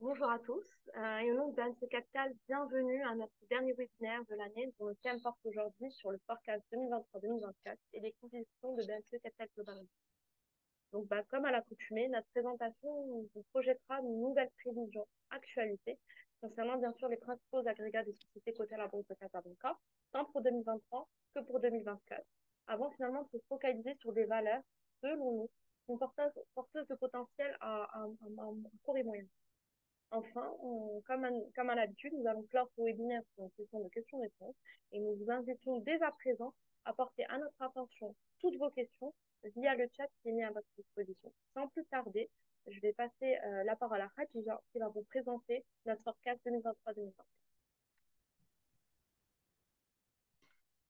Bonjour à tous. Et au nom de BNC Capital, bienvenue à notre dernier webinaire de l'année dont le thème porte aujourd'hui sur le forecast 2023-2024 et les conditions de BNC Capital Global. Donc, comme à l'accoutumée, notre présentation vous projettera une nouvelle prévision actualité concernant bien sûr les principaux agrégats des sociétés cotées à la Bourse de Casablanca, tant pour 2023 que pour 2024, avant finalement de se focaliser sur des valeurs, selon nous, sont porteuses de potentiel à court et moyen. Enfin, comme à l'habitude, nous allons clore ce webinaire sur une session de questions-réponses et nous vous invitons dès à présent à porter à notre attention toutes vos questions via le chat qui est mis à votre disposition. Sans plus tarder, je vais passer la parole à Khadija qui va vous présenter notre forecast 2023-2024.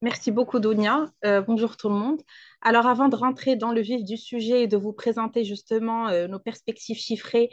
Merci beaucoup, Dounia. Bonjour tout le monde. Alors, avant de rentrer dans le vif du sujet et de vous présenter justement nos perspectives chiffrées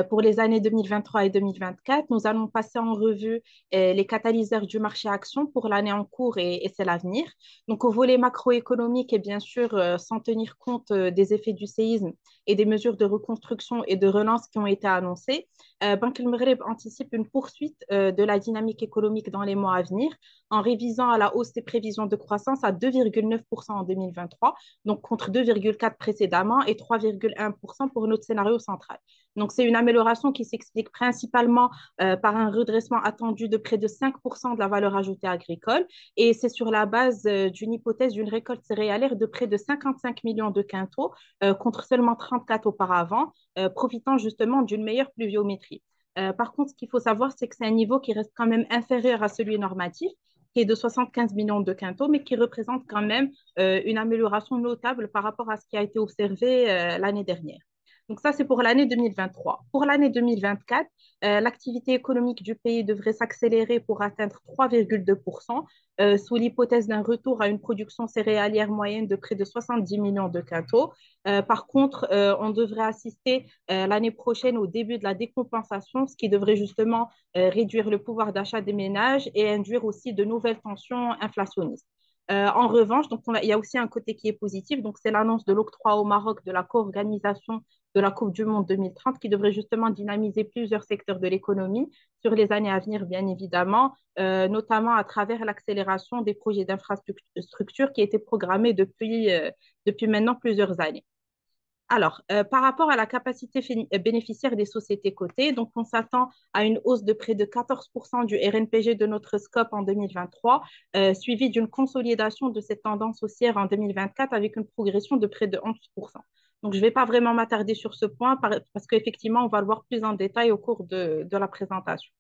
pour les années 2023 et 2024, nous allons passer en revue les catalyseurs du marché action pour l'année en cours et c'est l'avenir. Donc, au volet macroéconomique et bien sûr, sans tenir compte des effets du séisme et des mesures de reconstruction et de relance qui ont été annoncées, Banque El Maghreb anticipe une poursuite de la dynamique économique dans les mois à venir en révisant à la hausse ses prévisions de croissance à 2,9% en 2023, donc contre 2,4% précédemment et 3,1% pour notre scénario central. Donc, c'est une amélioration qui s'explique principalement par un redressement attendu de près de 5% de la valeur ajoutée agricole et c'est sur la base d'une hypothèse d'une récolte céréalière de près de 55 millions de quintaux contre seulement 34 auparavant, profitant justement d'une meilleure pluviométrie. Par contre, ce qu'il faut savoir, c'est que c'est un niveau qui reste quand même inférieur à celui normatif qui est de 75 millions de quintaux, mais qui représente quand même une amélioration notable par rapport à ce qui a été observé l'année dernière. Donc ça, c'est pour l'année 2023. Pour l'année 2024, l'activité économique du pays devrait s'accélérer pour atteindre 3,2%, sous l'hypothèse d'un retour à une production céréalière moyenne de près de 70 millions de quintaux. Par contre, on devrait assister l'année prochaine au début de la décompensation, ce qui devrait justement réduire le pouvoir d'achat des ménages et induire aussi de nouvelles tensions inflationnistes. En revanche, il y a aussi un côté qui est positif, donc c'est l'annonce de l'octroi au Maroc de la co-organisation de la Coupe du Monde 2030 qui devrait justement dynamiser plusieurs secteurs de l'économie sur les années à venir, bien évidemment, notamment à travers l'accélération des projets d'infrastructure qui étaient programmés depuis maintenant plusieurs années. Alors, par rapport à la capacité bénéficiaire des sociétés cotées, donc on s'attend à une hausse de près de 14% du RNPG de notre scope en 2023, suivie d'une consolidation de cette tendance haussière en 2024 avec une progression de près de 11%. Donc, je ne vais pas vraiment m'attarder sur ce point parce qu'effectivement, on va le voir plus en détail au cours de la présentation.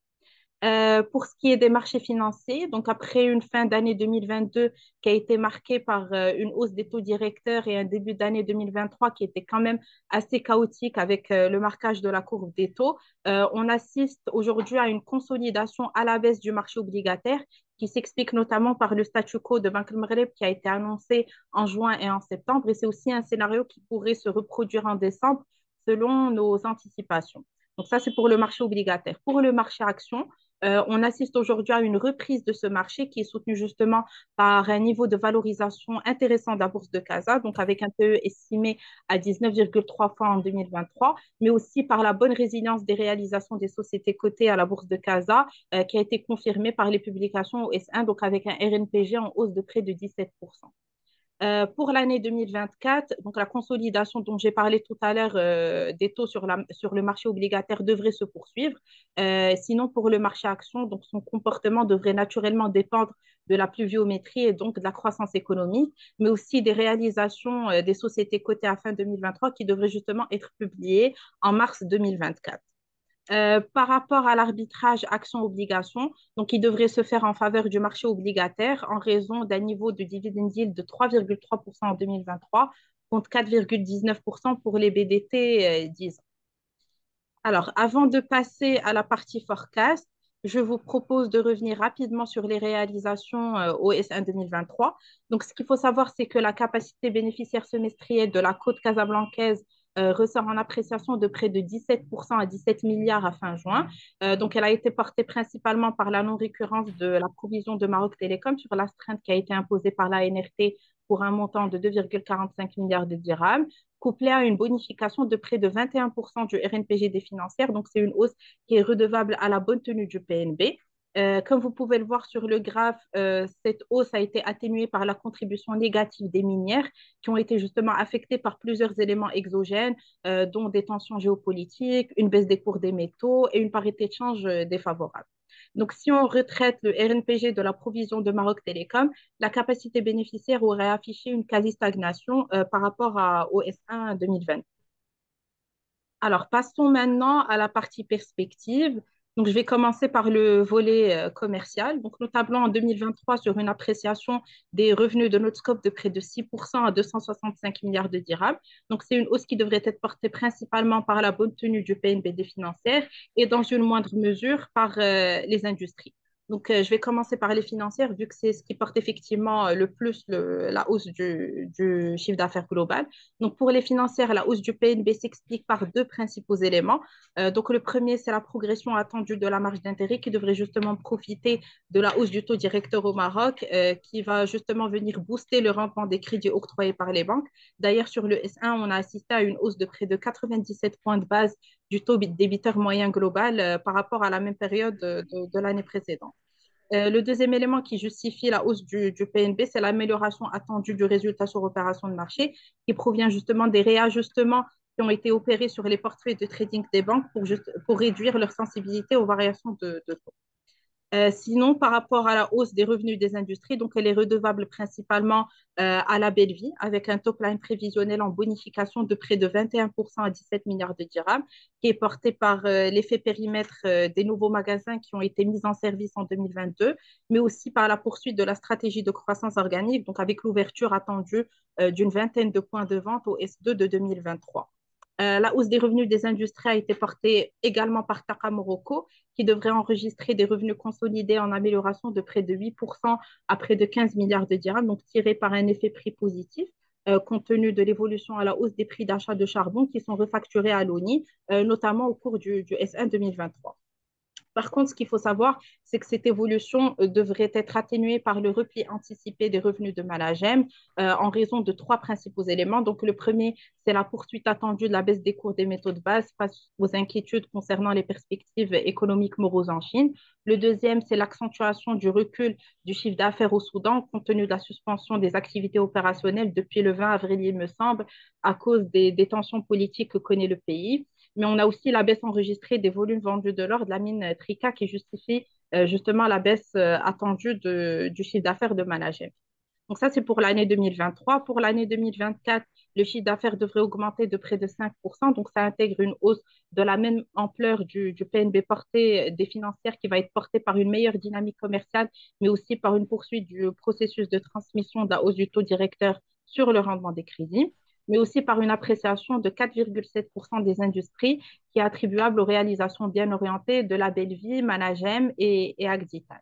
Pour ce qui est des marchés financiers, donc après une fin d'année 2022 qui a été marquée par une hausse des taux directeurs et un début d'année 2023 qui était quand même assez chaotique avec le marquage de la courbe des taux, on assiste aujourd'hui à une consolidation à la baisse du marché obligataire qui s'explique notamment par le statu quo de Banque Maghreb qui a été annoncé en juin et en septembre et c'est aussi un scénario qui pourrait se reproduire en décembre selon nos anticipations. Donc ça, c'est pour le marché obligataire. Pour le marché action, on assiste aujourd'hui à une reprise de ce marché qui est soutenu justement par un niveau de valorisation intéressant de la bourse de Casa, donc avec un PE estimé à 19,3 fois en 2023, mais aussi par la bonne résilience des réalisations des sociétés cotées à la bourse de Casa, qui a été confirmée par les publications au S1, donc avec un RNPG en hausse de près de 17%. Pour l'année 2024, donc la consolidation dont j'ai parlé tout à l'heure des taux sur le marché obligataire devrait se poursuivre. Sinon, pour le marché action, donc son comportement devrait naturellement dépendre de la pluviométrie et donc de la croissance économique, mais aussi des réalisations des sociétés cotées à fin 2023 qui devraient justement être publiées en mars 2024. Par rapport à l'arbitrage action-obligation, donc il devrait se faire en faveur du marché obligataire en raison d'un niveau de dividend yield de 3,3% en 2023 contre 4,19% pour les BDT 10 ans. Alors, avant de passer à la partie forecast, je vous propose de revenir rapidement sur les réalisations au S1 2023. Donc, ce qu'il faut savoir, c'est que la capacité bénéficiaire semestrielle de la côte casablancaise ressort en appréciation de près de 17% à 17 milliards à fin juin. Donc, elle a été portée principalement par la non-récurrence de la provision de Maroc Télécom sur l'astreinte qui a été imposée par la NRT pour un montant de 2,45 milliards de dirhams, couplée à une bonification de près de 21% du RNPG des financières. Donc, c'est une hausse qui est redevable à la bonne tenue du PNB. Comme vous pouvez le voir sur le graphe, cette hausse a été atténuée par la contribution négative des minières qui ont été justement affectées par plusieurs éléments exogènes, dont des tensions géopolitiques, une baisse des cours des métaux et une parité de change défavorable. Donc, si on retraite le RNPG de la provision de Maroc Télécom, la capacité bénéficiaire aurait affiché une quasi-stagnation par rapport au S1 2020. Alors, passons maintenant à la partie perspective. Donc, je vais commencer par le volet commercial. Donc, nous tablons en 2023 sur une appréciation des revenus de notre scope de près de 6% à 265 milliards de dirhams. Donc, c'est une hausse qui devrait être portée principalement par la bonne tenue du PNB des financières et dans une moindre mesure par les industries. Donc, je vais commencer par les financières, vu que c'est ce qui porte effectivement le plus la hausse du chiffre d'affaires global. Donc, pour les financières, la hausse du PNB s'explique par deux principaux éléments. Donc, le premier, c'est la progression attendue de la marge d'intérêt qui devrait justement profiter de la hausse du taux directeur au Maroc, qui va justement venir booster le rendement des crédits octroyés par les banques. D'ailleurs, sur le S1, on a assisté à une hausse de près de 97 points de base du taux débiteur moyen global par rapport à la même période de l'année précédente. Le deuxième élément qui justifie la hausse du PNB, c'est l'amélioration attendue du résultat sur opération de marché, qui provient justement des réajustements qui ont été opérés sur les portefeuilles de trading des banques pour réduire leur sensibilité aux variations de taux. Sinon, par rapport à la hausse des revenus des industries, donc elle est redevable principalement à la belle vie, avec un top line prévisionnel en bonification de près de 21% à 17 milliards de dirhams, qui est porté par l'effet périmètre des nouveaux magasins qui ont été mis en service en 2022, mais aussi par la poursuite de la stratégie de croissance organique, donc avec l'ouverture attendue d'une vingtaine de points de vente au S2 de 2023. La hausse des revenus des industries a été portée également par Taqa Morocco, qui devrait enregistrer des revenus consolidés en amélioration de près de 8% à près de 15 milliards de dirhams, donc tiré par un effet prix positif, compte tenu de l'évolution à la hausse des prix d'achat de charbon qui sont refacturés à l'ONI, notamment au cours du S1 2023. Par contre, ce qu'il faut savoir, c'est que cette évolution devrait être atténuée par le repli anticipé des revenus de Managem en raison de trois principaux éléments. Donc, le premier, c'est la poursuite attendue de la baisse des cours des métaux de base face aux inquiétudes concernant les perspectives économiques moroses en Chine. Le deuxième, c'est l'accentuation du recul du chiffre d'affaires au Soudan, compte tenu de la suspension des activités opérationnelles depuis le 20 avril, il me semble, à cause des tensions politiques que connaît le pays. Mais on a aussi la baisse enregistrée des volumes vendus de l'or de la mine Trika qui justifie justement la baisse attendue du chiffre d'affaires de Managem. Donc ça, c'est pour l'année 2023. Pour l'année 2024, le chiffre d'affaires devrait augmenter de près de 5%. Donc ça intègre une hausse de la même ampleur du PNB porté des financières qui va être portée par une meilleure dynamique commerciale, mais aussi par une poursuite du processus de transmission de la hausse du taux directeur sur le rendement des crédits, mais aussi par une appréciation de 4,7% des industries qui est attribuable aux réalisations bien orientées de la Belle Vie, Managem et Agdital.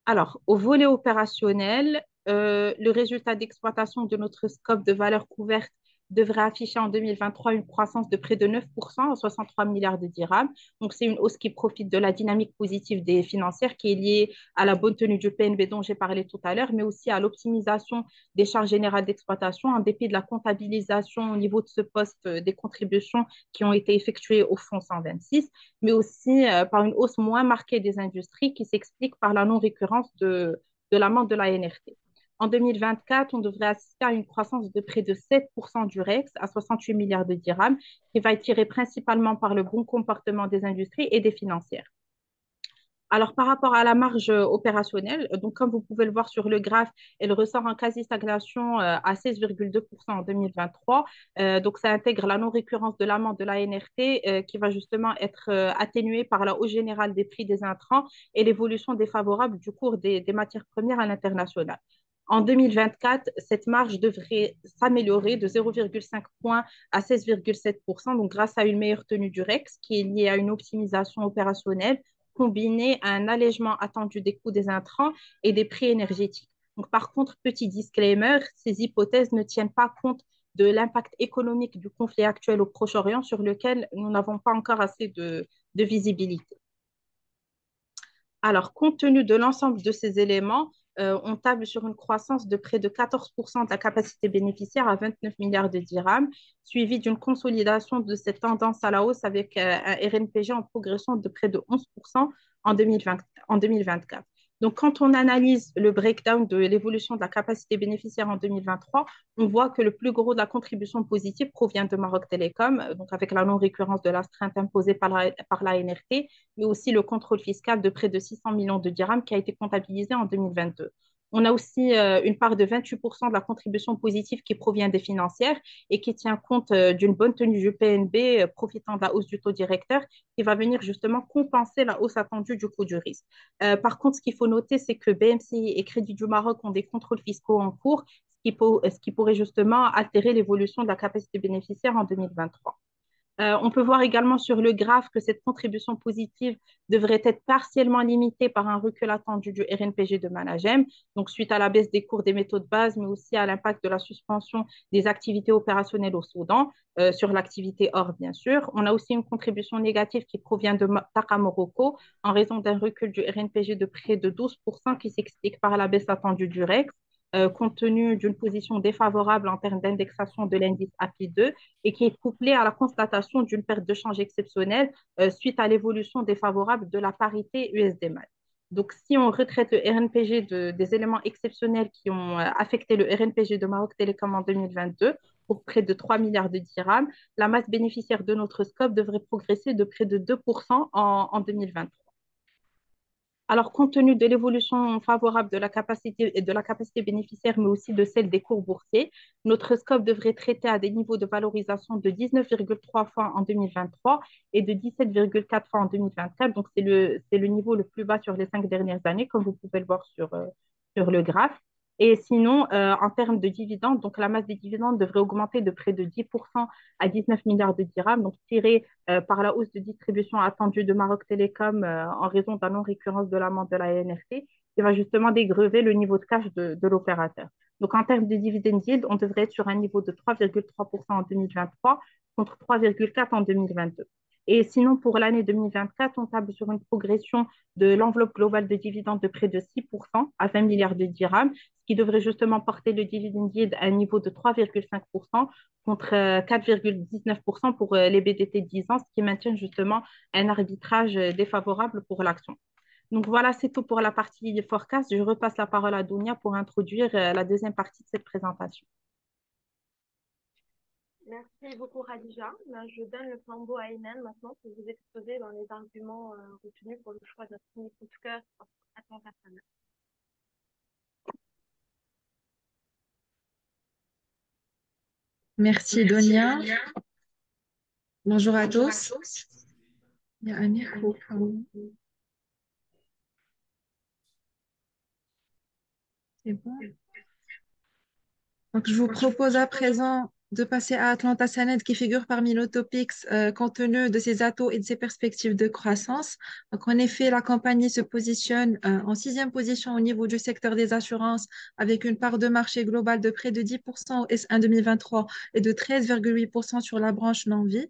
Alors, au volet opérationnel, le résultat d'exploitation de notre scope de valeur couverte devrait afficher en 2023 une croissance de près de 9% à 63 milliards de dirhams. Donc, c'est une hausse qui profite de la dynamique positive des financières qui est liée à la bonne tenue du PNB dont j'ai parlé tout à l'heure, mais aussi à l'optimisation des charges générales d'exploitation en dépit de la comptabilisation au niveau de ce poste des contributions qui ont été effectuées au fonds 126, mais aussi par une hausse moins marquée des industries qui s'explique par la non-récurrence de l'amende de la NRT. En 2024, on devrait assister à une croissance de près de 7% du REX à 68 milliards de dirhams, qui va être tirée principalement par le bon comportement des industries et des financières. Alors, par rapport à la marge opérationnelle, donc comme vous pouvez le voir sur le graphe, elle ressort en quasi-stagnation à 16,2% en 2023. Donc, ça intègre la non-récurrence de l'amende de la NRT qui va justement être atténuée par la hausse générale des prix des intrants et l'évolution défavorable du cours des matières premières à l'international. En 2024, cette marge devrait s'améliorer de 0,5 points à 16,7%, donc grâce à une meilleure tenue du REX qui est liée à une optimisation opérationnelle combinée à un allègement attendu des coûts des intrants et des prix énergétiques. Donc, par contre, petit disclaimer, ces hypothèses ne tiennent pas compte de l'impact économique du conflit actuel au Proche-Orient sur lequel nous n'avons pas encore assez de visibilité. Alors, compte tenu de l'ensemble de ces éléments, on table sur une croissance de près de 14% de la capacité bénéficiaire à 29 milliards de dirhams, suivi d'une consolidation de cette tendance à la hausse avec un RNPG en progression de près de 11% en 2020, en 2024. Donc, quand on analyse le breakdown de l'évolution de la capacité bénéficiaire en 2023, on voit que le plus gros de la contribution positive provient de Maroc Télécom, donc avec la non-récurrence de l'astreinte imposée par la NRT, mais aussi le contrôle fiscal de près de 600 millions de dirhams qui a été comptabilisé en 2022. On a aussi une part de 28% de la contribution positive qui provient des financières et qui tient compte d'une bonne tenue du PNB profitant de la hausse du taux directeur qui va venir justement compenser la hausse attendue du coût du risque. Par contre, ce qu'il faut noter, c'est que BMCI et Crédit du Maroc ont des contrôles fiscaux en cours, ce qui pourrait justement altérer l'évolution de la capacité bénéficiaire en 2023. On peut voir également sur le graphe que cette contribution positive devrait être partiellement limitée par un recul attendu du RNPG de Managem, donc suite à la baisse des cours des métaux de base, mais aussi à l'impact de la suspension des activités opérationnelles au Soudan, sur l'activité or, bien sûr. On a aussi une contribution négative qui provient de Taqa Morocco en raison d'un recul du RNPG de près de 12% qui s'explique par la baisse attendue du REX, compte tenu d'une position défavorable en termes d'indexation de l'indice API2 et qui est couplée à la constatation d'une perte de change exceptionnelle suite à l'évolution défavorable de la parité USD-MAD. Donc, si on retraite le RNPG des éléments exceptionnels qui ont affecté le RNPG de Maroc Télécom en 2022 pour près de 3 milliards de dirhams, la masse bénéficiaire de notre scope devrait progresser de près de 2% en 2023. Alors, compte tenu de l'évolution favorable de la capacité bénéficiaire, mais aussi de celle des cours boursiers, notre scope devrait traiter à des niveaux de valorisation de 19,3 fois en 2023 et de 17,4 fois en 2024. Donc, c'est le niveau le plus bas sur les 5 dernières années, comme vous pouvez le voir sur le graphe. Et sinon, en termes de dividendes, donc la masse des dividendes devrait augmenter de près de 10% à 19 milliards de dirhams, donc tiré par la hausse de distribution attendue de Maroc Télécom en raison de la non-récurrence de l'amende de la NRC, qui va justement dégrever le niveau de cash de l'opérateur. Donc, en termes de dividend yield, on devrait être sur un niveau de 3,3% en 2023 contre 3,4% en 2022. Et sinon, pour l'année 2024, on table sur une progression de l'enveloppe globale de dividendes de près de 6% à 20 milliards de dirhams, ce qui devrait justement porter le dividend yield à un niveau de 3,5% contre 4,19% pour les BDT 10 ans, ce qui maintient justement un arbitrage défavorable pour l'action. Donc voilà, c'est tout pour la partie forecast. Je repasse la parole à Dounia pour introduire la deuxième partie de cette présentation. Merci beaucoup, Radija. Ben, je donne le flambeau à Ayman maintenant pour vous exposer dans les arguments retenus pour le choix de notre premier coup de cœur à travers la main. Merci Donia. Bonjour à tous. Il y a un écho. C'est bon. Donc, je vous propose à présent de passer à Atlanta Saned qui figure parmi nos topics compte tenu de ses atouts et de ses perspectives de croissance. Donc, en effet, la compagnie se positionne en sixième position au niveau du secteur des assurances avec une part de marché globale de près de 10% au S1 2023 et de 13,8% sur la branche non-vie.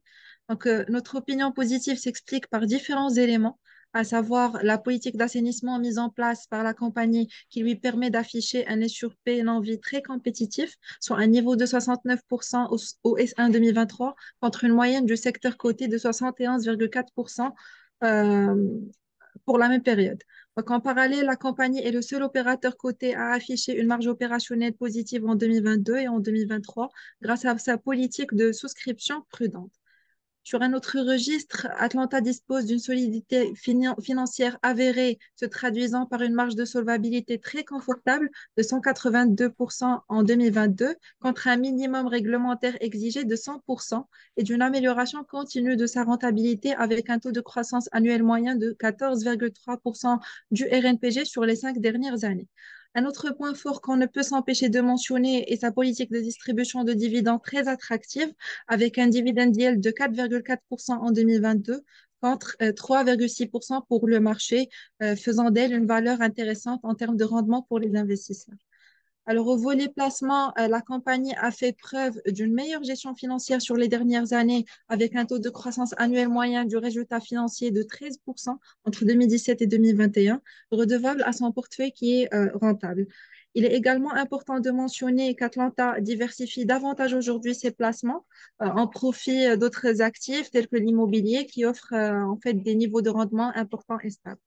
Donc, notre opinion positive s'explique par différents éléments, à savoir la politique d'assainissement mise en place par la compagnie qui lui permet d'afficher un SURP non-vie très compétitif, soit un niveau de 69% au S1 2023 contre une moyenne du secteur coté de 71,4% euh, pour la même période. Donc, en parallèle, la compagnie est le seul opérateur coté à afficher une marge opérationnelle positive en 2022 et en 2023 grâce à sa politique de souscription prudente. Sur un autre registre, Atlanta dispose d'une solidité financière avérée, se traduisant par une marge de solvabilité très confortable de 182% en 2022 contre un minimum réglementaire exigé de 100% et d'une amélioration continue de sa rentabilité avec un taux de croissance annuel moyen de 14,3% du RNPG sur les 5 dernières années. Un autre point fort qu'on ne peut s'empêcher de mentionner est sa politique de distribution de dividendes très attractive, avec un dividend yield de 4,4% en 2022 contre 3,6% pour le marché, faisant d'elle une valeur intéressante en termes de rendement pour les investisseurs. Alors, au volet placement, la compagnie a fait preuve d'une meilleure gestion financière sur les dernières années, avec un taux de croissance annuel moyen du résultat financier de 13% entre 2017 et 2021, redevable à son portefeuille qui est rentable. Il est également important de mentionner qu'Atlanta diversifie davantage aujourd'hui ses placements en profit d'autres actifs tels que l'immobilier qui offrent en fait des niveaux de rendement importants et stables.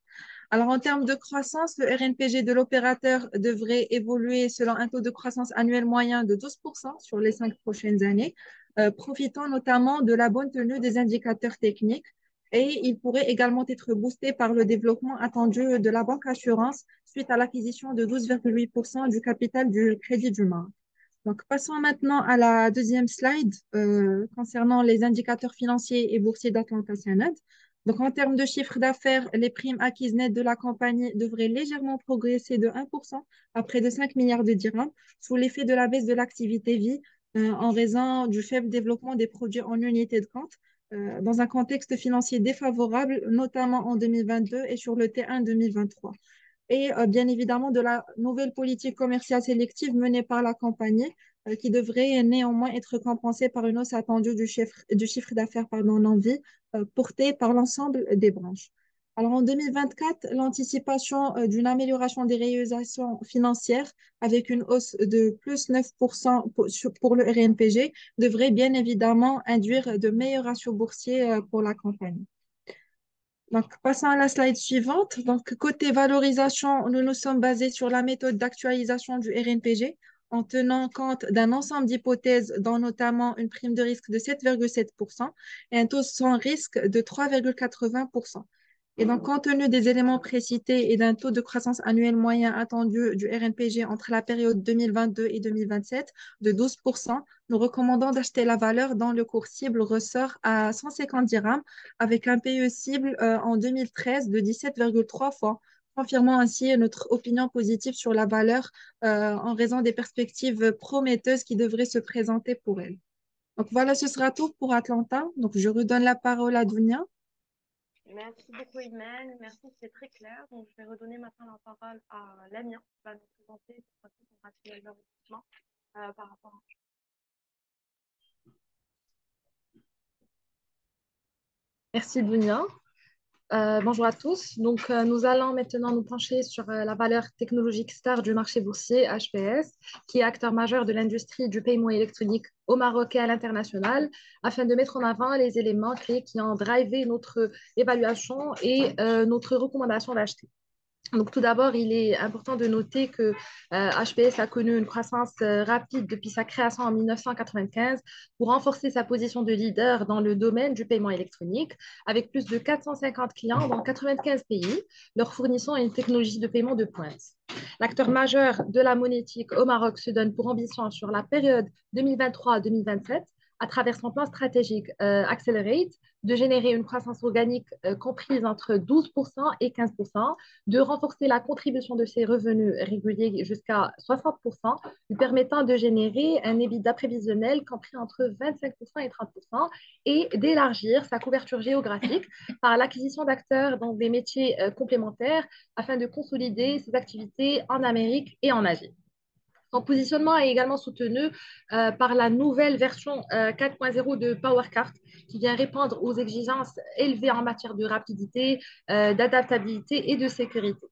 Alors, en termes de croissance, le RNPG de l'opérateur devrait évoluer selon un taux de croissance annuel moyen de 12% sur les 5 prochaines années, profitant notamment de la bonne tenue des indicateurs techniques. Et il pourrait également être boosté par le développement attendu de la banque assurance suite à l'acquisition de 12,8% du capital du Crédit du Maroc. Donc, passons maintenant à la deuxième slide concernant les indicateurs financiers et boursiers d'Atlanta Sanad. Donc, en termes de chiffre d'affaires, les primes acquises nettes de la compagnie devraient légèrement progresser de 1% à près de 5 milliards de dirhams sous l'effet de la baisse de l'activité vie en raison du faible développement des produits en unité de compte dans un contexte financier défavorable, notamment en 2022 et sur le T1 2023 et bien évidemment de la nouvelle politique commerciale sélective menée par la compagnie qui devrait néanmoins être compensée par une hausse attendue du chiffre d'affaires en vie portée par l'ensemble des branches. Alors en 2024, l'anticipation d'une amélioration des réalisations financières avec une hausse de plus 9% pour le RNPG devrait bien évidemment induire de meilleurs ratios boursiers pour la compagnie. Donc, passons à la slide suivante. Donc, côté valorisation, nous nous sommes basés sur la méthode d'actualisation du RNPG en tenant compte d'un ensemble d'hypothèses, dont notamment une prime de risque de 7,7% et un taux sans risque de 3,80%. Et donc, compte tenu des éléments précités et d'un taux de croissance annuel moyen attendu du RNPG entre la période 2022 et 2027 de 12%, nous recommandons d'acheter la valeur dont le cours cible ressort à 150 dirhams avec un PE cible en 2013 de 17,3 fois, confirmant ainsi notre opinion positive sur la valeur en raison des perspectives prometteuses qui devraient se présenter pour elle. Donc voilà, ce sera tout pour Atlanta. Donc je redonne la parole à Dounia. Merci beaucoup, Imen. Merci, c'est très clair. Donc, je vais redonner maintenant la parole à Lamia qui va nous présenter cette fois-ci son rationnel d'investissement par rapport à... Merci Dunia. Bonjour à tous. Donc, nous allons maintenant nous pencher sur la valeur technologique star du marché boursier, HPS, qui est acteur majeur de l'industrie du paiement électronique au Maroc et à l'international, afin de mettre en avant les éléments clés qui ont drivé notre évaluation et notre recommandation d'acheter. Donc, tout d'abord, il est important de noter que HPS a connu une croissance rapide depuis sa création en 1995 pour renforcer sa position de leader dans le domaine du paiement électronique, avec plus de 450 clients dans 95 pays, leur fournissant une technologie de paiement de pointe. L'acteur majeur de la monétique au Maroc se donne pour ambition sur la période 2023-2027 à travers son plan stratégique Accelerate, de générer une croissance organique comprise entre 12% et 15%, de renforcer la contribution de ses revenus réguliers jusqu'à 60%, lui permettant de générer un EBITDA prévisionnel compris entre 25% et 30%, et d'élargir sa couverture géographique par l'acquisition d'acteurs dans des métiers complémentaires afin de consolider ses activités en Amérique et en Asie. Son positionnement est également soutenu par la nouvelle version 4.0 de PowerCard qui vient répondre aux exigences élevées en matière de rapidité, d'adaptabilité et de sécurité.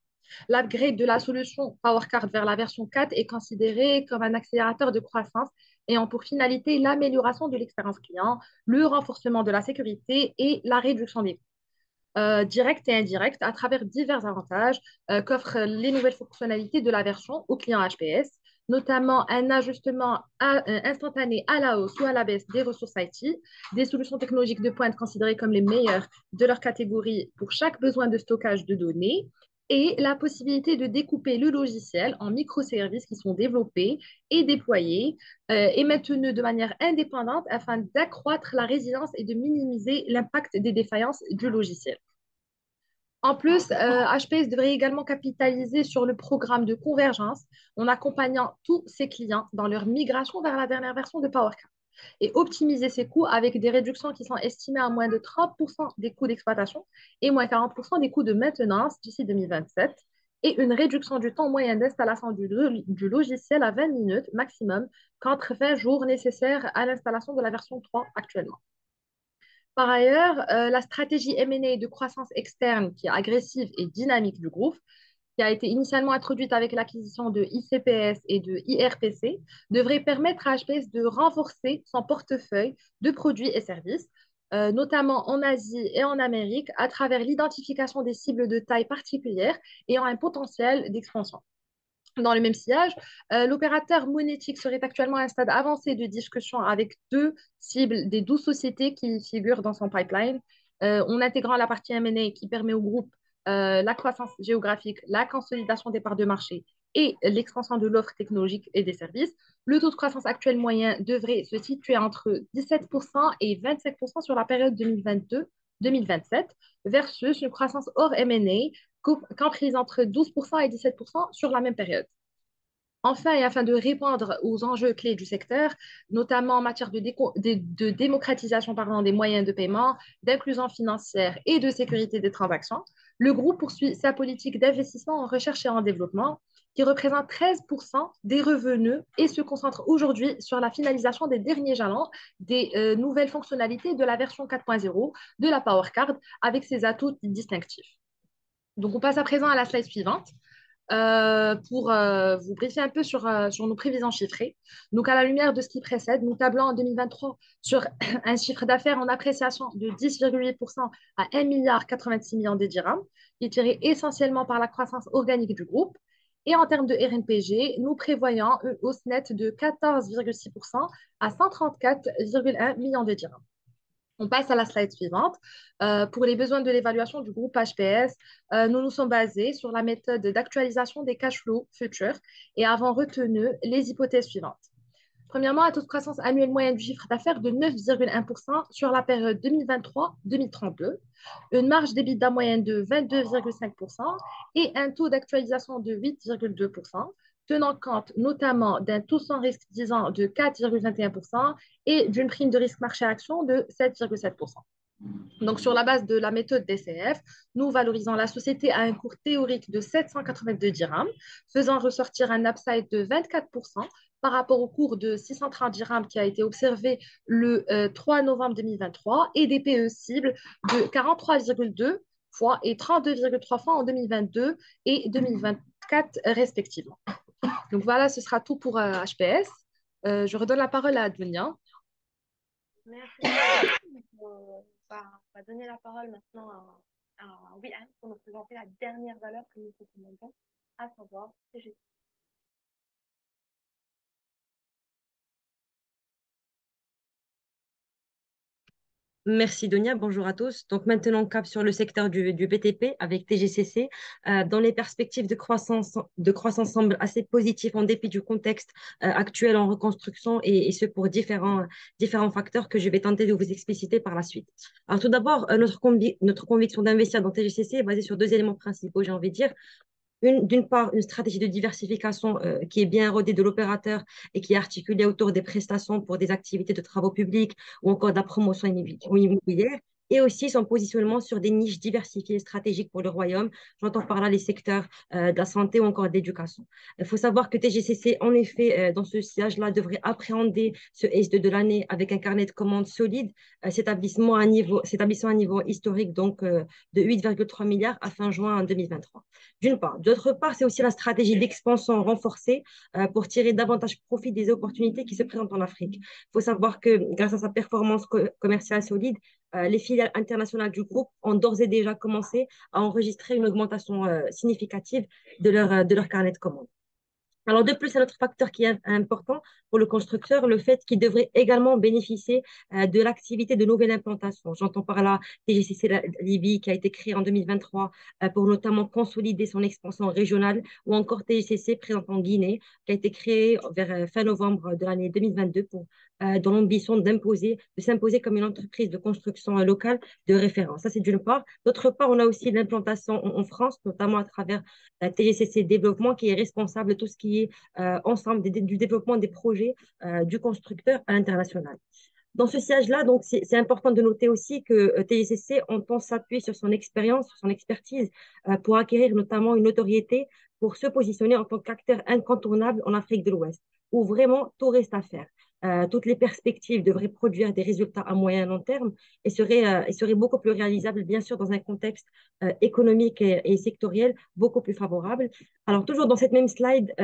L'upgrade de la solution PowerCard vers la version 4 est considéré comme un accélérateur de croissance ayant pour finalité l'amélioration de l'expérience client, le renforcement de la sécurité et la réduction des coûts. Direct et indirect à travers divers avantages qu'offrent les nouvelles fonctionnalités de la version aux clients HPS, notamment un ajustement instantané à la hausse ou à la baisse des ressources IT, des solutions technologiques de pointe considérées comme les meilleures de leur catégorie pour chaque besoin de stockage de données, et la possibilité de découper le logiciel en microservices qui sont développés et déployés et maintenus de manière indépendante afin d'accroître la résilience et de minimiser l'impact des défaillances du logiciel. En plus, HPS devrait également capitaliser sur le programme de convergence en accompagnant tous ses clients dans leur migration vers la dernière version de PowerCard et optimiser ses coûts avec des réductions qui sont estimées à moins de 30% des coûts d'exploitation et moins 40% des coûts de maintenance d'ici 2027 et une réduction du temps moyen d'installation du logiciel à 20 minutes maximum contre 20 jours nécessaires à l'installation de la version 3 actuellement. Par ailleurs, la stratégie M&A de croissance externe qui est agressive et dynamique du groupe, qui a été initialement introduite avec l'acquisition de ICPS et de IRPC, devrait permettre à HPS de renforcer son portefeuille de produits et services, notamment en Asie et en Amérique, à travers l'identification des cibles de taille particulière ayant un potentiel d'expansion. Dans le même sillage, l'opérateur monétique serait actuellement à un stade avancé de discussion avec deux cibles des 12 sociétés qui figurent dans son pipeline, en intégrant la partie M&A qui permet au groupe la croissance géographique, la consolidation des parts de marché et l'expansion de l'offre technologique et des services. Le taux de croissance actuel moyen devrait se situer entre 17% et 27% sur la période 2022-2027 versus une croissance hors M&A comprise entre 12% et 17% sur la même période. Enfin, et afin de répondre aux enjeux clés du secteur, notamment en matière de démocratisation des moyens de paiement, d'inclusion financière et de sécurité des transactions, le groupe poursuit sa politique d'investissement en recherche et en développement, qui représente 13% des revenus et se concentre aujourd'hui sur la finalisation des derniers jalons des nouvelles fonctionnalités de la version 4.0 de la Power Card avec ses atouts distinctifs. Donc, on passe à présent à la slide suivante pour vous briefer un peu sur nos prévisions chiffrées. Donc, à la lumière de ce qui précède, nous tablons en 2023 sur un chiffre d'affaires en appréciation de 10,8% à 1,86 milliard de dirhams, qui est tiré essentiellement par la croissance organique du groupe. Et en termes de RNPG, nous prévoyons une hausse nette de 14,6% à 134,1 millions de dirhams. On passe à la slide suivante. Pour les besoins de l'évaluation du groupe HPS, nous nous sommes basés sur la méthode d'actualisation des cash flows futurs et avons retenu les hypothèses suivantes. Premièrement, un taux de croissance annuel moyen du chiffre d'affaires de 9,1% sur la période 2023-2032, une marge d'EBITDA moyenne de 22,5% et un taux d'actualisation de 8,2%, tenant compte notamment d'un taux sans risque 10 ans de 4,21% et d'une prime de risque marché action de 7,7%. Donc, sur la base de la méthode DCF, nous valorisons la société à un cours théorique de 782 dirhams, faisant ressortir un upside de 24% par rapport au cours de 630 dirhams qui a été observé le 3 novembre 2023 et des PE cibles de 43,2 fois et 32,3 fois en 2022 et 2024 respectivement. Donc voilà, ce sera tout pour HPS. Je redonne la parole à Dunia. Merci. On va donner la parole maintenant à William pour nous présenter la dernière valeur que nous recommandons, à savoir TGC. Merci Donia, bonjour à tous. Donc maintenant, on cap sur le secteur du BTP avec TGCC. Dans les perspectives de croissance semblent assez positives en dépit du contexte actuel en reconstruction et ce pour différents facteurs que je vais tenter de vous expliciter par la suite. Alors tout d'abord, notre conviction d'investir dans TGCC est basée sur deux éléments principaux, j'ai envie de dire. D'une part, une stratégie de diversification qui est bien rodée de l'opérateur et qui est articulée autour des prestations pour des activités de travaux publics ou encore de la promotion immobilière, et aussi son positionnement sur des niches diversifiées et stratégiques pour le royaume. J'entends par là les secteurs de la santé ou encore de l'éducation. Il faut savoir que TGCC, en effet, dans ce sillage-là, devrait appréhender ce S2 de l'année avec un carnet de commandes solide, s'établissant à un niveau historique donc, de 8,3 milliards à fin juin 2023. D'une part. D'autre part, c'est aussi la stratégie d'expansion renforcée pour tirer davantage profit des opportunités qui se présentent en Afrique. Il faut savoir que grâce à sa performance commerciale solide, les filiales internationales du groupe ont d'ores et déjà commencé à enregistrer une augmentation significative de leur carnet de commandes. Alors, de plus, un autre facteur qui est important pour le constructeur, le fait qu'il devrait également bénéficier de l'activité de nouvelles implantations. J'entends par là TGCC Libye qui a été créé en 2023 pour notamment consolider son expansion régionale ou encore TGCC présent en Guinée qui a été créé vers fin novembre de l'année 2022 dans l'ambition de s'imposer comme une entreprise de construction locale de référence. Ça, c'est d'une part. D'autre part, on a aussi l'implantation en France, notamment à travers la TGCC Développement qui est responsable de tout ce qui est ensemble du développement des projets du constructeur à l'international. Dans ce siège-là, donc, c'est important de noter aussi que TICC entend s'appuyer sur son expérience, sur son expertise, pour acquérir notamment une notoriété pour se positionner en tant qu'acteur incontournable en Afrique de l'Ouest, où vraiment tout reste à faire. Toutes les perspectives devraient produire des résultats à moyen et long terme et seraient beaucoup plus réalisables, bien sûr, dans un contexte économique et sectoriel beaucoup plus favorable. Alors, toujours dans cette même slide,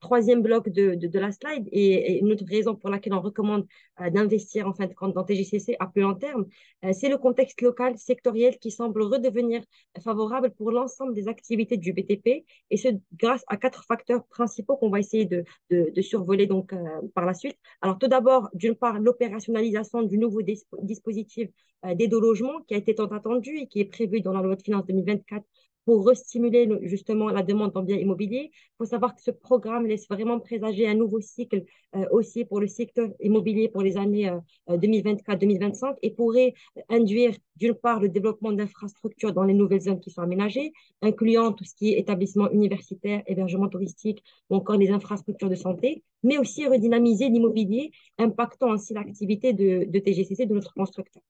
troisième bloc de la slide, et une autre raison pour laquelle on recommande d'investir en fin de compte dans TGCC à plus long terme, c'est le contexte local sectoriel qui semble redevenir favorable pour l'ensemble des activités du BTP, et ce grâce à quatre facteurs principaux qu'on va essayer de survoler donc, par la suite. Alors tout d'abord, d'une part, l'opérationnalisation du nouveau dispositif d'aide au logement qui a été tant attendu et qui est prévu dans la loi de finances 2024 pour restimuler justement la demande en biens immobiliers. Il faut savoir que ce programme laisse vraiment présager un nouveau cycle aussi pour le secteur immobilier pour les années 2024-2025 et pourrait induire d'une part le développement d'infrastructures dans les nouvelles zones qui sont aménagées, incluant tout ce qui est établissement universitaire, hébergement touristique ou encore les infrastructures de santé, mais aussi redynamiser l'immobilier, impactant ainsi l'activité de TGCC, de notre constructeur.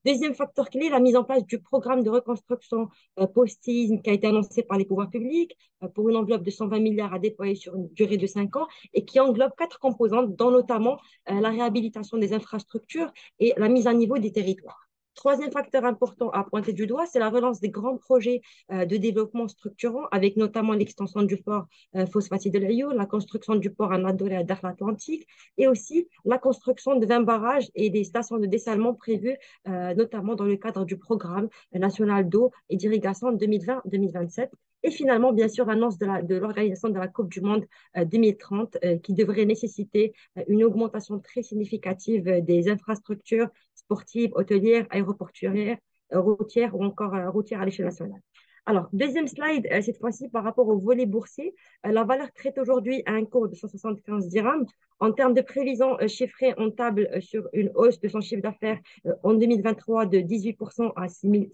Deuxième facteur clé, la mise en place du programme de reconstruction post-séisme qui a été annoncé par les pouvoirs publics pour une enveloppe de 120 milliards à déployer sur une durée de 5 ans et qui englobe quatre composantes, dont notamment la réhabilitation des infrastructures et la mise à niveau des territoires. Troisième facteur important à pointer du doigt, c'est la relance des grands projets de développement structurants, avec notamment l'extension du port Phosphati de l'Aïou, la construction du port à Nador et à Dakhla Atlantique, et aussi la construction de 20 barrages et des stations de dessalement prévues notamment dans le cadre du programme national d'eau et d'irrigation 2020-2027. Et finalement, bien sûr, l'annonce de l'organisation de la Coupe du Monde 2030 qui devrait nécessiter une augmentation très significative des infrastructures sportives, hôtelières, aéroportuaires, routières ou encore routières à l'échelle nationale. Alors, deuxième slide, cette fois-ci par rapport au volet boursier. La valeur traite aujourd'hui à un cours de 175 dirhams. En termes de prévisions chiffrées, on table sur une hausse de son chiffre d'affaires en 2023 de 18% à 6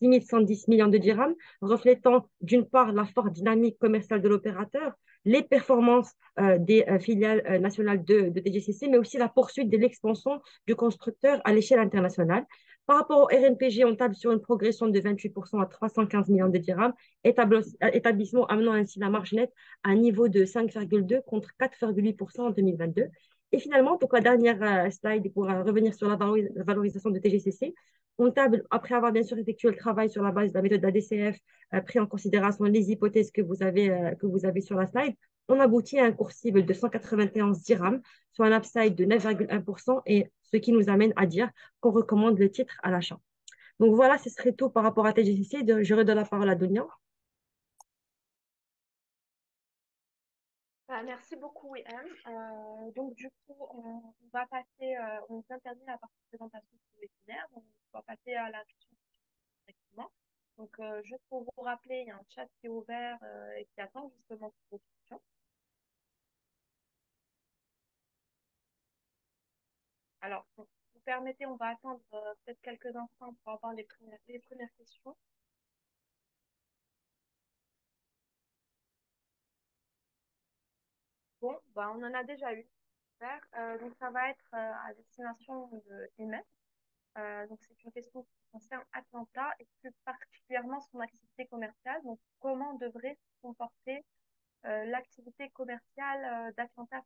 110 millions de dirhams, reflétant d'une part la forte dynamique commerciale de l'opérateur, les performances des filiales nationales de TGCC, mais aussi la poursuite de l'expansion du constructeur à l'échelle internationale. Par rapport au RNPG, on table sur une progression de 28% à 315 millions de dirhams, établissement amenant ainsi la marge nette à un niveau de 5,2 contre 4,8% en 2022. Et finalement, pour la dernière slide, pour revenir sur la valorisation de TGCC, on table, après avoir bien sûr effectué le travail sur la base de la méthode ADCF, pris en considération les hypothèses que vous avez sur la slide, on aboutit à un cours cible de 191 dirhams, soit un upside de 9,1%, et ce qui nous amène à dire qu'on recommande le titre à l'achat. Donc voilà, ce serait tout par rapport à TGCC. Je redonne la parole à Donia. Merci beaucoup, Wim. Donc, du coup, on va passer, on vient de terminer la partie présentation du webinaire, donc on va passer à la question directement. Donc, juste pour vous rappeler, il y a un chat qui est ouvert et qui attend justement pour vos questions. Alors, si vous permettez, on va attendre peut-être quelques instants pour avoir les premières questions. Bon, bah, on en a déjà eu. Donc, ça va être à destination de Emet. Donc, c'est une question qui concerne Atlanta et plus particulièrement son activité commerciale. Donc, comment devrait se comporter l'activité commerciale d'Atlanta?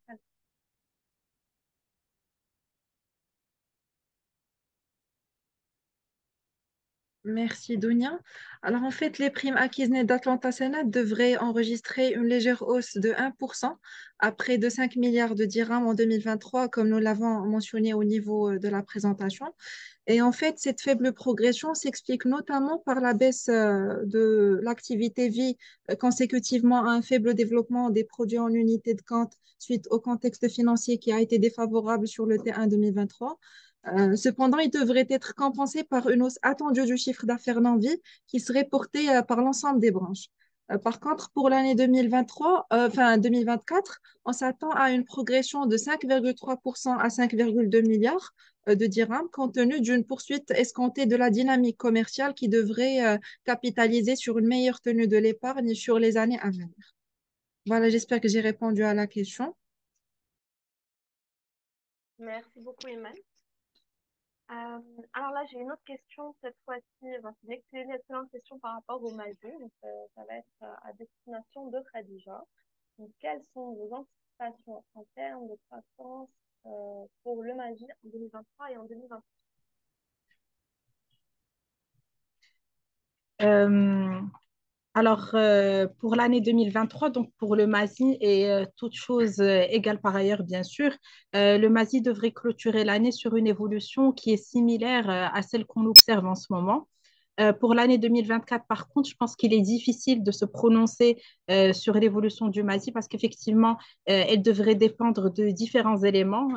Merci, Dounia. Alors, en fait, les primes acquises nettes d'Atlanta Senate devraient enregistrer une légère hausse de 1% à près de 5 milliards de dirhams en 2023, comme nous l'avons mentionné au niveau de la présentation. Et en fait, cette faible progression s'explique notamment par la baisse de l'activité vie consécutivement à un faible développement des produits en unité de compte suite au contexte financier qui a été défavorable sur le T1 2023. Cependant, il devrait être compensé par une hausse attendue du chiffre d'affaires non-vie qui serait portée par l'ensemble des branches. Par contre, pour l'année 2023, enfin 2024, on s'attend à une progression de 5,3% à 5,2 milliards de dirhams, compte tenu d'une poursuite escomptée de la dynamique commerciale qui devrait capitaliser sur une meilleure tenue de l'épargne sur les années à venir. Voilà, j'espère que j'ai répondu à la question. Merci beaucoup, Iman. Alors là, j'ai une autre question cette fois-ci. C'est une excellente question par rapport au Mali. Donc, ça va être à destination de Khadija. Donc, quelles sont vos anticipations en termes de croissance pour le Mali en 2023 et en 2024? Euh, pour l'année 2023, donc pour le MASI et toutes choses égales par ailleurs, bien sûr, le MASI devrait clôturer l'année sur une évolution qui est similaire à celle qu'on observe en ce moment. Pour l'année 2024, par contre, je pense qu'il est difficile de se prononcer sur l'évolution du MASI parce qu'effectivement, elle devrait dépendre de différents éléments,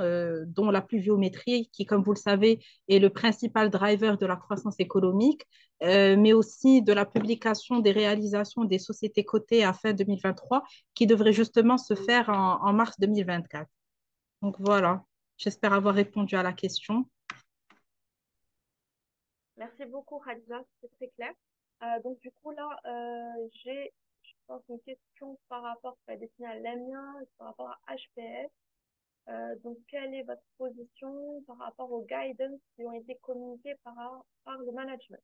dont la pluviométrie, qui, comme vous le savez, est le principal driver de la croissance économique, mais aussi de la publication des réalisations des sociétés cotées à fin 2023, qui devrait justement se faire en mars 2024. Donc voilà, j'espère avoir répondu à la question. Merci beaucoup, Khadija, c'est très clair. Donc, du coup, là, j'ai, je pense, une question par rapport à destinée à l'AMIA, par rapport à HPS. Donc, quelle est votre position par rapport aux guidance qui ont été communiqués par le management?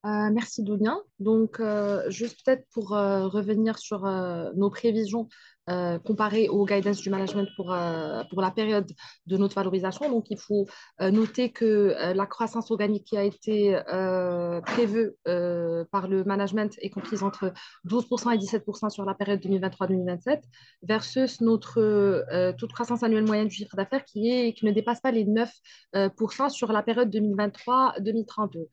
Merci Dounia. Donc, juste peut-être pour revenir sur nos prévisions comparées aux guidance du management pour la période de notre valorisation. Donc, il faut noter que la croissance organique qui a été prévue par le management est comprise entre 12% et 17% sur la période 2023-2027 versus notre taux de croissance annuelle moyenne du chiffre d'affaires qui ne dépasse pas les 9% sur la période 2023-2032.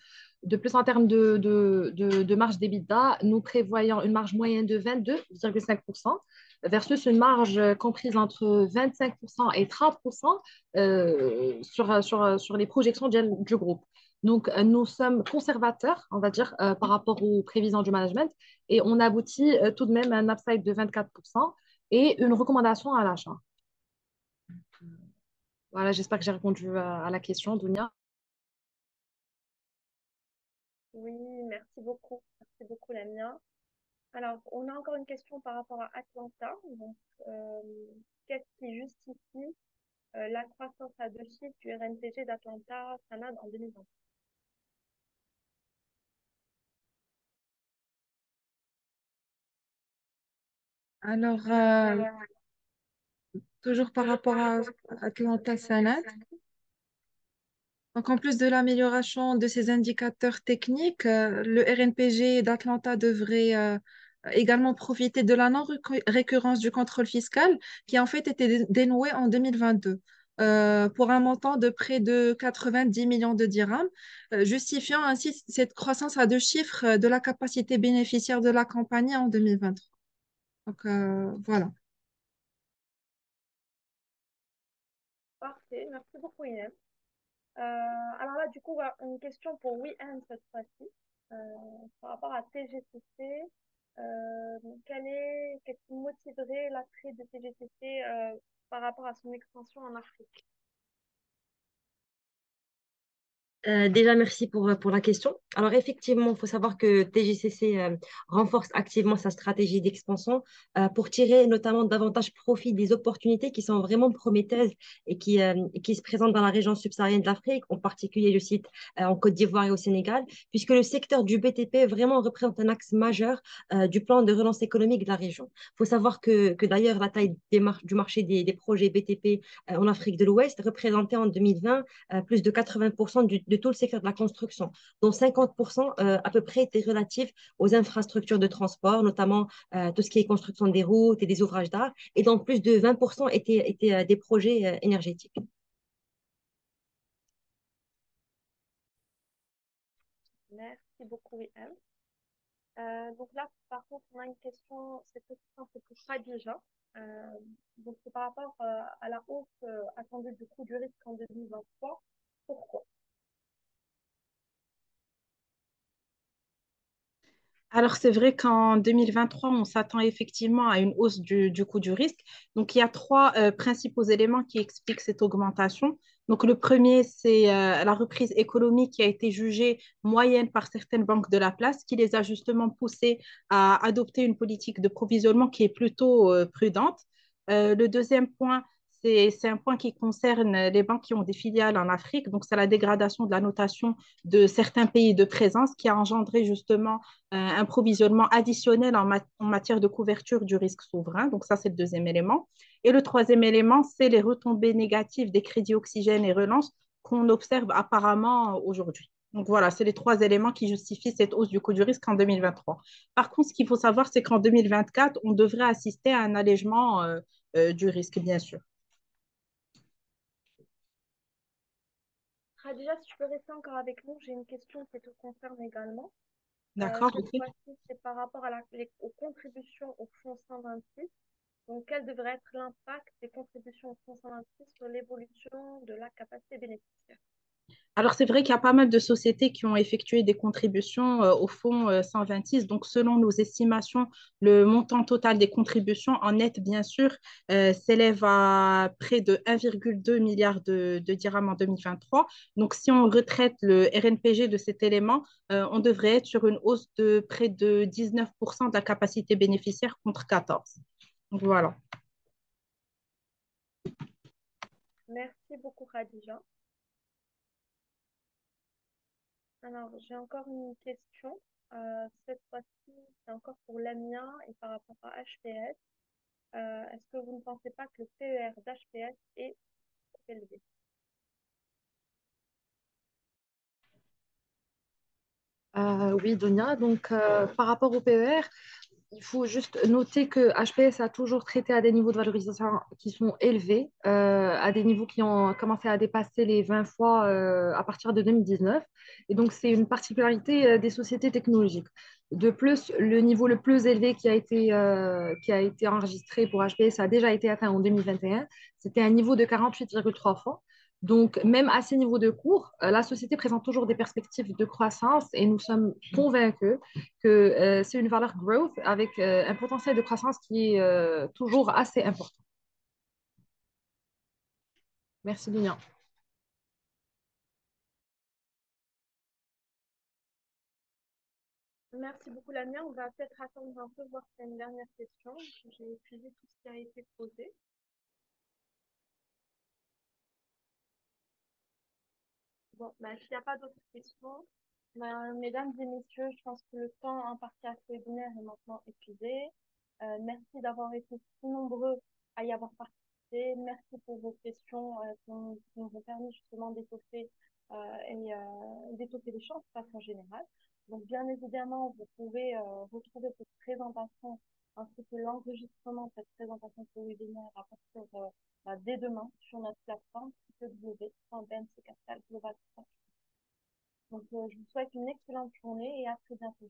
De plus, en termes de marge d'EBITDA, nous prévoyons une marge moyenne de 22,5% versus une marge comprise entre 25% et 30% sur les projections du groupe. Donc, nous sommes conservateurs, on va dire, par rapport aux prévisions du management et on aboutit tout de même à un upside de 24% et une recommandation à l'achat. Voilà, j'espère que j'ai répondu à la question, Dounia. Oui, merci beaucoup. Merci beaucoup, Lamia. Alors, on a encore une question par rapport à Atlanta. Donc, euh, qu'est-ce qui justifie la croissance à deux chiffres du RNTG d'Atlanta Sanad en 2020? Alors, toujours par rapport à Atlanta Sanad. Donc, en plus de l'amélioration de ces indicateurs techniques, le RNPG d'Atlanta devrait également profiter de la non-récurrence du contrôle fiscal qui en fait été dénoué en 2022 pour un montant de près de 90 millions de dirhams, justifiant ainsi cette croissance à deux chiffres de la capacité bénéficiaire de la compagnie en 2023. Donc, voilà. Parfait, merci beaucoup, Inès. Alors là, du coup, voilà, une question pour WeHand cette fois-ci. Euh, Par rapport à TGCC, qu'est-ce qui motiverait l'attrait de TGCC par rapport à son expansion en Afrique? Déjà, merci pour la question. Alors, effectivement, il faut savoir que TGCC renforce activement sa stratégie d'expansion pour tirer notamment davantage profit des opportunités qui sont vraiment prometteuses et qui se présentent dans la région subsaharienne de l'Afrique, en particulier, je cite, en Côte d'Ivoire et au Sénégal, puisque le secteur du BTP vraiment représente un axe majeur du plan de relance économique de la région. Il faut savoir que d'ailleurs, la taille du marché des projets BTP en Afrique de l'Ouest représentait en 2020 plus de 80% de tout le secteur de la construction, dont 50% à peu près étaient relatifs aux infrastructures de transport, notamment tout ce qui est construction des routes et des ouvrages d'art, et dont plus de 20% étaient des projets énergétiques. Merci beaucoup, WeHand. Donc là, par contre, on a une question, c'est plus simple pour Khadija. Donc c'est par rapport à la hausse attendue du coût du risque en 2023. Pourquoi? Alors, c'est vrai qu'en 2023, on s'attend effectivement à une hausse du coût du risque. Donc, il y a trois principaux éléments qui expliquent cette augmentation. Donc, le premier, c'est la reprise économique qui a été jugée moyenne par certaines banques de la place, qui les a justement poussées à adopter une politique de provisionnement qui est plutôt prudente. Le deuxième point, c'est un point qui concerne les banques qui ont des filiales en Afrique. Donc, c'est la dégradation de la notation de certains pays de présence qui a engendré justement un provisionnement additionnel en matière de couverture du risque souverain. Donc, ça, c'est le deuxième élément. Et le troisième élément, c'est les retombées négatives des crédits oxygène et relance qu'on observe apparemment aujourd'hui. Donc voilà, c'est les trois éléments qui justifient cette hausse du coût du risque en 2023. Par contre, ce qu'il faut savoir, c'est qu'en 2024, on devrait assister à un allègement du risque, bien sûr. Khadija, si tu peux rester encore avec nous, j'ai une question qui te concerne également. D'accord, Cette ok. fois-ci, c'est par rapport à aux contributions au fonds 126. Donc, quel devrait être l'impact des contributions au fonds 126 sur l'évolution de la capacité bénéficiaire? Alors, c'est vrai qu'il y a pas mal de sociétés qui ont effectué des contributions au fonds 126. Donc, selon nos estimations, le montant total des contributions en net, bien sûr, s'élève à près de 1,2 milliard de dirhams en 2023. Donc, si on retraite le RNPG de cet élément, on devrait être sur une hausse de près de 19% de la capacité bénéficiaire contre 14. Donc, voilà. Merci beaucoup, Khadija. Alors, j'ai encore une question. Cette fois-ci, c'est encore pour l'AMIA et par rapport à HPS. Est-ce que vous ne pensez pas que le PER d'HPS est trop élevé? Oui, Donia. Donc, par rapport au PER, il faut juste noter que HPS a toujours traité à des niveaux de valorisation qui sont élevés, à des niveaux qui ont commencé à dépasser les 20 fois à partir de 2019. Et donc, c'est une particularité des sociétés technologiques. De plus, le niveau le plus élevé qui a été enregistré pour HPS a déjà été atteint en 2021. C'était un niveau de 48,3 fois. Donc, même à ces niveaux de cours, la société présente toujours des perspectives de croissance et nous sommes convaincus que c'est une valeur growth avec un potentiel de croissance qui est toujours assez important. Merci, Lilian. Merci beaucoup, Lamia. On va peut-être attendre un peu, voir s'il y a une dernière question. J'ai épuisé tout ce qui a été posé. Bon, bah, s'il n'y a pas d'autres questions, bah, mesdames et messieurs, je pense que le temps imparti à ce webinaire est maintenant épuisé. Merci d'avoir été si nombreux à y avoir participé. Merci pour vos questions qui nous ont permis justement d'étoffer l'échange de façon générale. Donc, bien évidemment, vous pouvez retrouver cette présentation ainsi que l'enregistrement de cette présentation de ce webinaire à partir dès demain sur notre plateforme www.bmccapitalglobal.com. Donc, je vous souhaite une excellente journée et à très bientôt.